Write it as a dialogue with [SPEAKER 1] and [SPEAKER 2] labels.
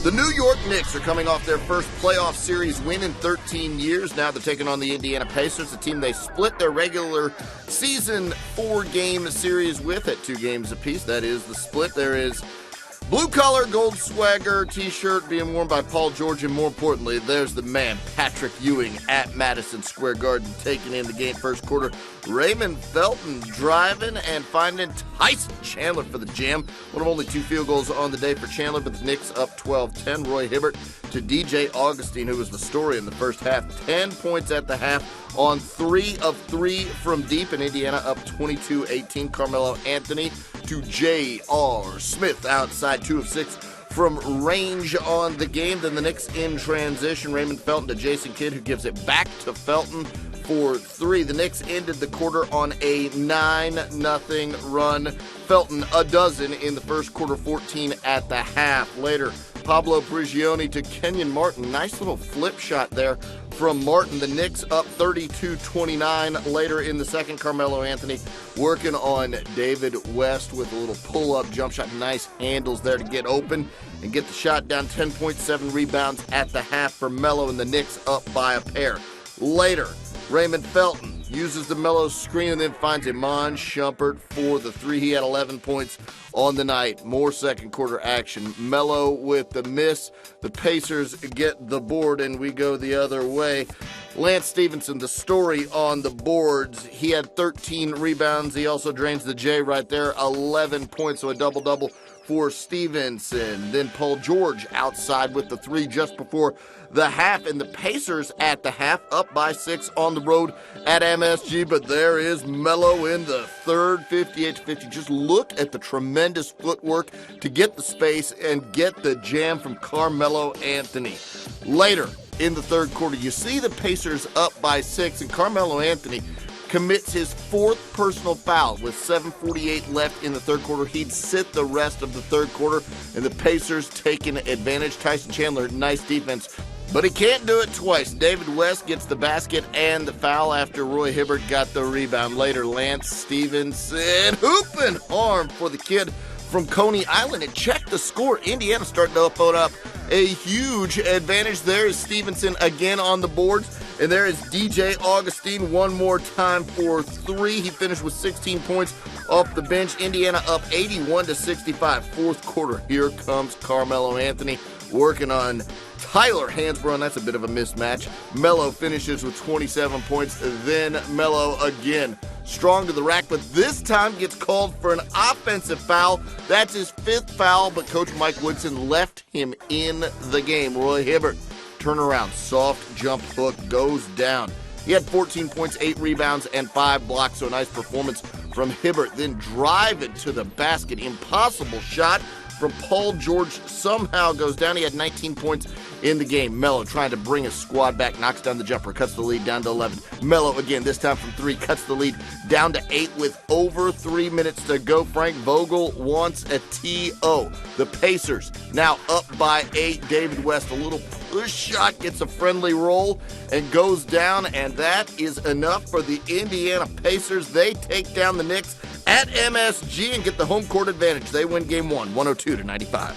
[SPEAKER 1] The New York Knicks are coming off their first playoff series win in 13 years. Now they're taking on the Indiana Pacers, a team they split their regular season 4-game series with at 2 games apiece. That is the split. There is blue-collar gold swagger t-shirt being worn by Paul George, and more importantly, there's the man, Patrick Ewing, at Madison Square Garden, taking in the game first quarter. Raymond Felton driving and finding Tyson Chandler for the jam. One of only 2 field goals on the day for Chandler, but the Knicks up 12-10. Roy Hibbert to DJ Augustine, who was the story in the first half. 10 points at the half on 3 of 3 from deep, and Indiana up 22-18. Carmelo Anthony to J.R. Smith outside, 2 of 6 from range on the game. Then the Knicks in transition. Raymond Felton to Jason Kidd, who gives it back to Felton for 3. The Knicks ended the quarter on a 9-0 run. Felton a dozen in the first quarter, 14 at the half. Later, Pablo Prigioni to Kenyon Martin. Nice little flip shot there from Martin. The Knicks up 32-29 later in the second. Carmelo Anthony working on David West with a little pull-up jump shot. Nice handles there to get open and get the shot down. 10.7 rebounds at the half for Melo, and the Knicks up by a pair. Later, Raymond Felton uses the Melo screen and then finds Iman Shumpert for the 3. He had 11 points on the night. More second quarter action. Melo with the miss. The Pacers get the board, and we go the other way. Lance Stevenson, the story on the boards. He had 13 rebounds. He also drains the J right there. 11 points, so a double-double for Stevenson. Then Paul George outside with the 3 just before the half, and the Pacers at the half up by 6 on the road at MSG, but there is Melo in the third, 58-50. Just look at the tremendous footwork to get the space and get the jam from Carmelo Anthony. Later in the third quarter, you see the Pacers up by 6, and Carmelo Anthony commits his 4th personal foul with 7:48 left in the third quarter. He'd sit the rest of the third quarter, and the Pacers taking advantage. Tyson Chandler, nice defense, but he can't do it twice. David West gets the basket and the foul after Roy Hibbert got the rebound. Later, Lance Stevenson hooping arm for the kid from Coney Island. And check the score. Indiana starting to put up a huge advantage. There is Stevenson again on the boards. And there is DJ Augustine one more time for 3. He finished with 16 points off the bench. Indiana up 81-65. Fourth quarter. Here comes Carmelo Anthony working on Tyler Hansbrough, and that's a bit of a mismatch. Melo finishes with 27 points. Then Melo again. Strong to the rack, but this time gets called for an offensive foul. That's his 5th foul, but Coach Mike Woodson left him in the game. Roy Hibbert, turnaround, soft jump hook, goes down. He had 14 points, 8 rebounds, and 5 blocks, so a nice performance from Hibbert. Then driving to the basket, impossible shot from Paul George, somehow goes down. He had 19 points in the game. Melo trying to bring his squad back, knocks down the jumper, cuts the lead down to 11. Melo again, this time from 3, cuts the lead down to 8 with over 3 minutes to go. Frank Vogel wants a TO. The Pacers now up by 8. David West, a little push shot, gets a friendly roll and goes down, and that is enough for the Indiana Pacers. They take down the Knicks at MSG and get the home court advantage. They win game 1, 102-95.